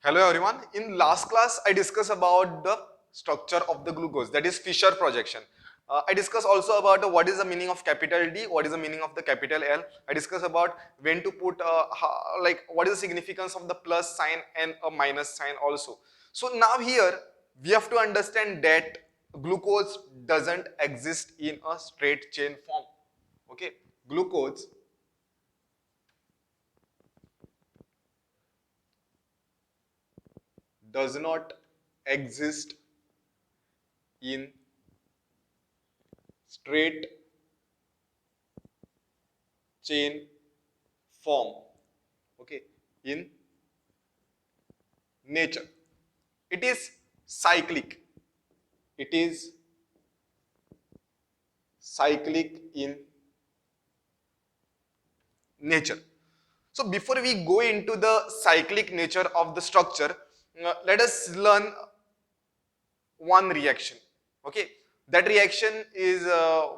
Hello everyone. In last class, I discussed about the structure of the glucose, that is Fischer projection. I discussed also about what is the meaning of capital D, what is the meaning of the capital L. I discussed about when to put, like what is the significance of the plus sign and a minus sign also. So now here, we have to understand that glucose doesn't exist in a straight chain form. Okay, glucose does not exist in straight chain form, okay, in nature. It is cyclic. It is cyclic in nature. So before we go into the cyclic nature of the structure, let us learn one reaction. Okay, that reaction is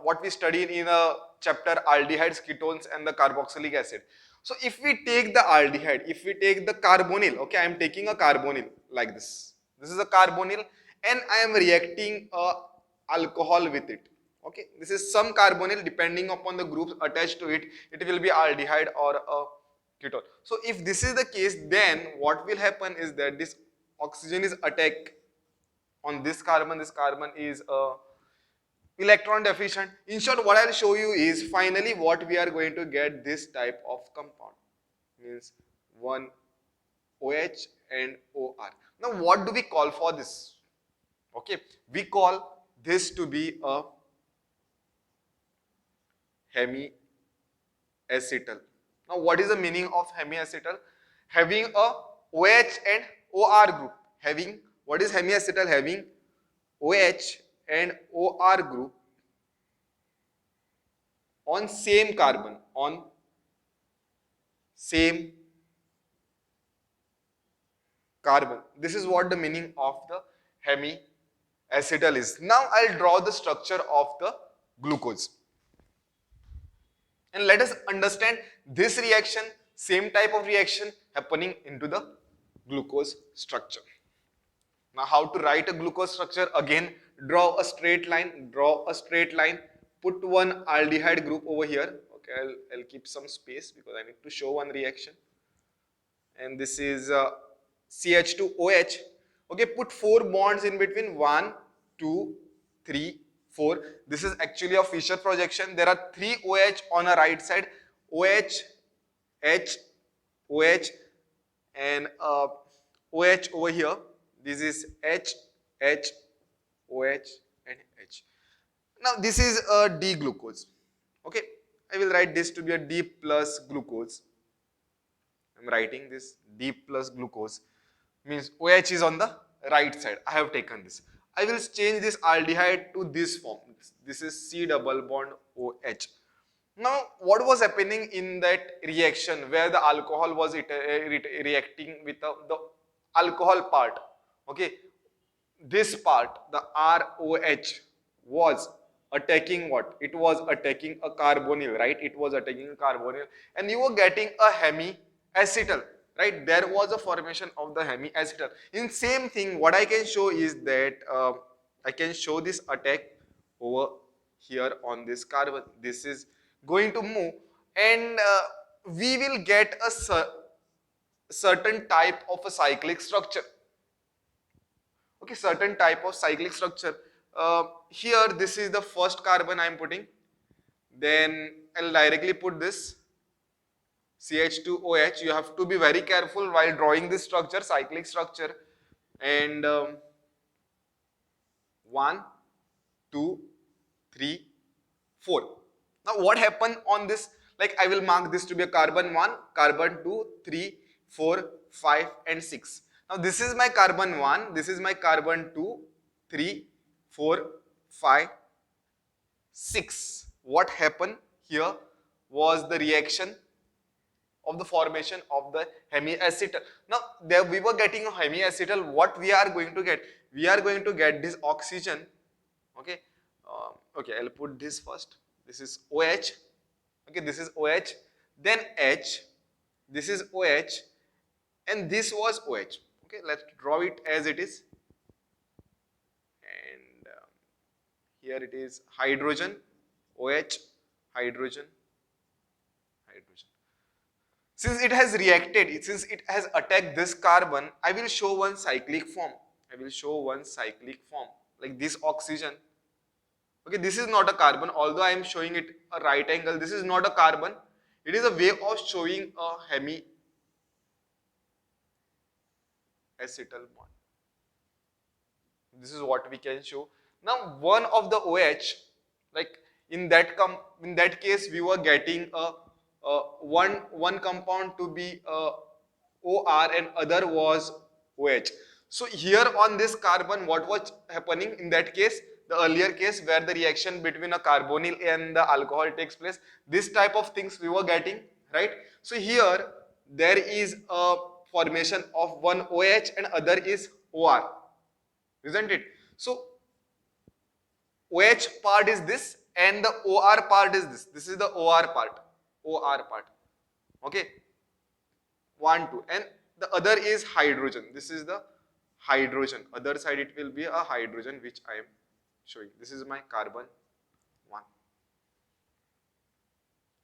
what we studied in a chapter aldehydes, ketones, and the carboxylic acid. So if we take the aldehyde, if we take the carbonyl, okay, I am taking a carbonyl like this. This is a carbonyl, and I am reacting a alcohol with it. Okay, this is some carbonyl. Depending upon the groups attached to it, it will be aldehyde or a ketone. So if this is the case, then what will happen is that this oxygen is attacked on this carbon is electron deficient. In short, what I'll show you is finally what we are going to get this type of compound, means one OH and OR. Now what do we call for this? Okay, we call this to be a hemiacetal. Now what is the meaning of hemiacetal? Having a OH and OR group. Having, what is hemiacetal? Having OH and OR group on same carbon, on same carbon. This is what the meaning of the hemiacetal is. Now I'll draw the structure of the glucose. And let us understand this reaction, same type of reaction happening into the glucose structure. Now how to write a glucose structure? Again, draw a straight line, put one aldehyde group over here. Okay, I'll keep some space because I need to show one reaction. And this is CH2OH. Okay, put 4 bonds in between, 1, 2, 3, 4. This is actually a Fischer projection. There are 3 OH on a right side, OH, H, OH, and OH over here. This is H, H, OH, and H. Now this is a D glucose. Okay, I will write this to be a D plus glucose. I'm writing this D plus glucose, means OH is on the right side. I have taken this. I will change this aldehyde to this form. This is C double bond OH. Now, what was happening in that reaction where the alcohol was reacting with the alcohol part? Okay, this part, the ROH, was attacking what? It was attacking a carbonyl, right? It was attacking a carbonyl, and you were getting a hemiacetal, right? There was a formation of the hemiacetal. In same thing, what I can show is that I can show this attack over here on this carbon. This is going to move, and we will get a certain type of a cyclic structure. Okay, certain type of cyclic structure. Here this is the first carbon I am putting, then I'll directly put this CH2OH. You have to be very careful while drawing this structure, cyclic structure. And 1, 2, 3, 4. Now what happened on this? Like I will mark this to be a carbon 1, carbon 2, 3, 4, 5 and 6. Now this is my carbon 1, this is my carbon 2, 3, 4, 5, 6. What happened here was the reaction of the formation of the hemiacetal. Now there we were getting a hemiacetal. What we are going to get? We are going to get this oxygen. Okay, okay, I'll put this first. This is OH. Okay, this is OH, then H, this is OH, and this was OH. Okay, let's draw it as it is. And here it is hydrogen, OH, hydrogen, hydrogen. Since it has reacted, since it has attacked this carbon, I will show one cyclic form. I will show one cyclic form like this oxygen. Okay, this is not a carbon, although I am showing it a right angle. This is not a carbon. It is a way of showing a hemi acetal bond. This is what we can show. Now, one of the OH, like in that case, we were getting one compound to be OR and other was OH. So here on this carbon, what was happening in that case? The earlier case where the reaction between a carbonyl and the alcohol takes place, this type of things we were getting, right? So here there is a formation of one OH and other is OR, isn't it? So OH part is this and the OR part is this. This is the OR part. OR part. Okay. 1, 2. And the other is hydrogen. This is the hydrogen. Other side it will be a hydrogen which I am showing. This is my carbon 1.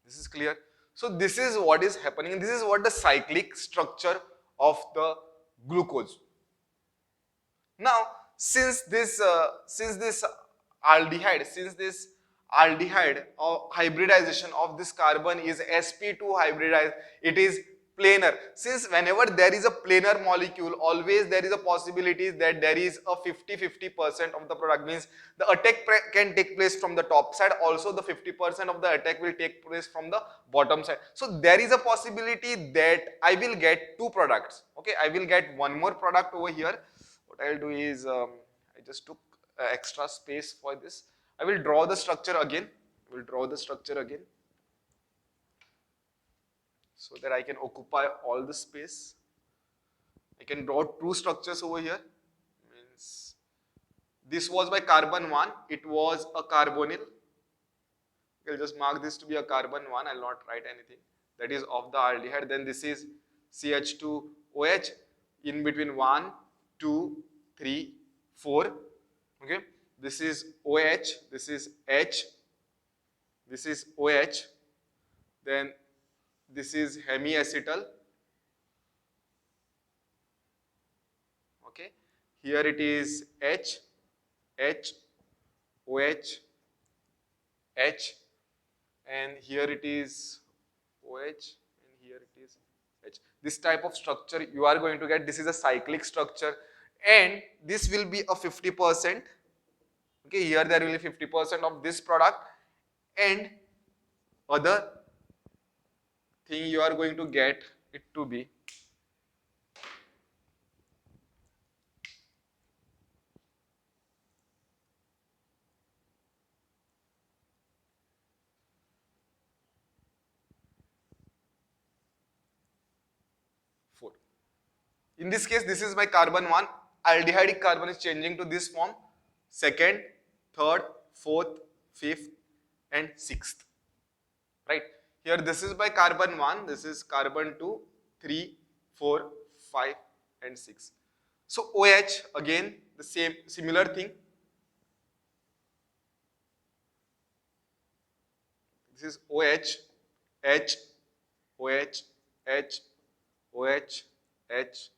This is clear. So this is what is happening. This is what the cyclic structure of the glucose. Now, since this aldehyde or hybridization of this carbon is sp2 hybridized, it is planar. Since whenever there is a planar molecule, always there is a possibility that there is a 50-50% of the product, means the attack can take place from the top side, also the 50% of the attack will take place from the bottom side. So there is a possibility that I will get two products. Okay, I will get one more product over here. What I will do is, I just took extra space for this. I will draw the structure again. So that I can occupy all the space. I can draw two structures over here. Means this was my carbon 1. It was a carbonyl. I'll just mark this to be a carbon 1. I'll not write anything. That is of the aldehyde. Then this is CH2OH. In between 1, 2, 3, 4. Okay. This is OH. This is H. This is OH. Then this is hemiacetal. Okay. Here it is H, OH, H, and here it is OH, and here it is H. This type of structure you are going to get. This is a cyclic structure, and this will be a 50%. Okay, here there will be 50% of this product, and other thing you are going to get it to be four. In this case, this is my carbon 1. Aldehydic carbon is changing to this form. Second, third, fourth, fifth, and sixth. Right? Here this is my carbon 1, this is carbon 2, 3, 4, 5, and 6. So OH, again the same similar thing. This is OH, H, OH, H, OH, H.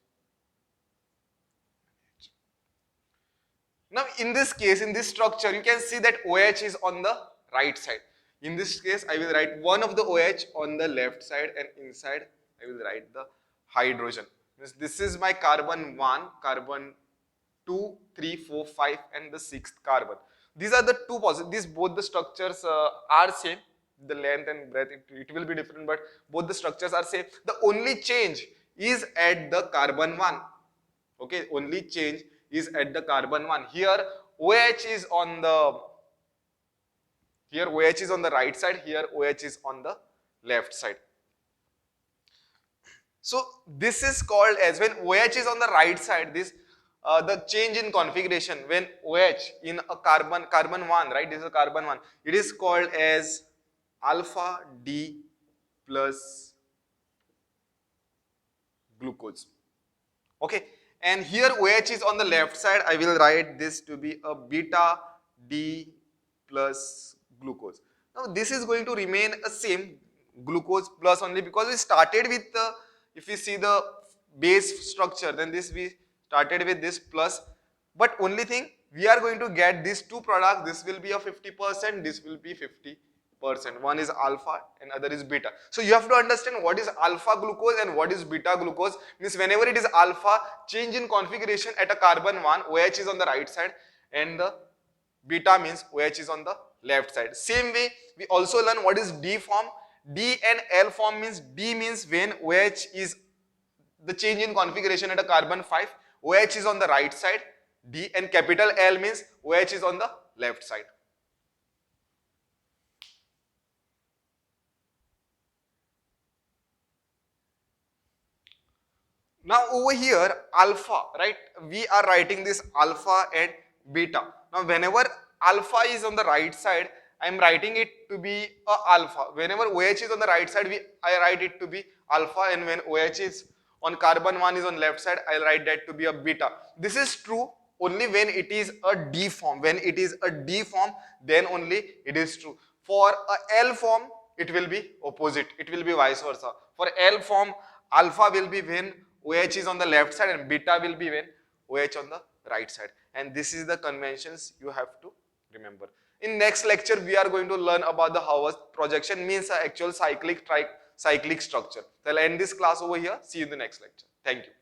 Now in this case, in this structure, you can see that OH is on the right side. In this case, I will write one of the OH on the left side, and inside I will write the hydrogen. This is my carbon 1, carbon 2, 3, 4, 5, and the 6th carbon. These are the two positive. These both the structures are same. The length and breadth it will be different, but both the structures are same. The only change is at the carbon 1. Okay, only change is at the carbon 1. Here OH is on the right side, here OH is on the left side. So this is called as, when OH is on the right side, this the change in configuration when OH in a carbon 1, right, this is a carbon 1, it is called as alpha D plus glucose. Okay, and here OH is on the left side. I will write this to be a beta D plus glucose. Now this is going to remain a same glucose plus only because we started with the, if you see the base structure, then this we started with this plus, but only thing we are going to get these two products. This will be a 50%, this will be 50%. One is alpha and other is beta. So you have to understand what is alpha glucose and what is beta glucose. Means whenever it is alpha, change in configuration at a carbon 1, OH is on the right side, and the beta means OH is on the left side. Same way we also learn what is D form. D and L form means D means when OH is the change in configuration at a carbon 5, OH is on the right side, D, and capital L means OH is on the left side. Now over here alpha, right, we are writing this alpha and beta. Now whenever alpha is on the right side, I am writing it to be a alpha. Whenever OH is on the right side, I write it to be alpha, and when OH is on carbon 1 is on left side, I'll write that to be a beta. This is true only when it is a D form. When it is a D form, then only it is true. For a L form, it will be opposite. It will be vice versa. For L form, alpha will be when OH is on the left side and beta will be when OH on the right side. And this is the conventions you have to remember. In next lecture, we are going to learn about the Haworth projection, means actual cyclic structure. So I'll end this class over here. See you in the next lecture. Thank you.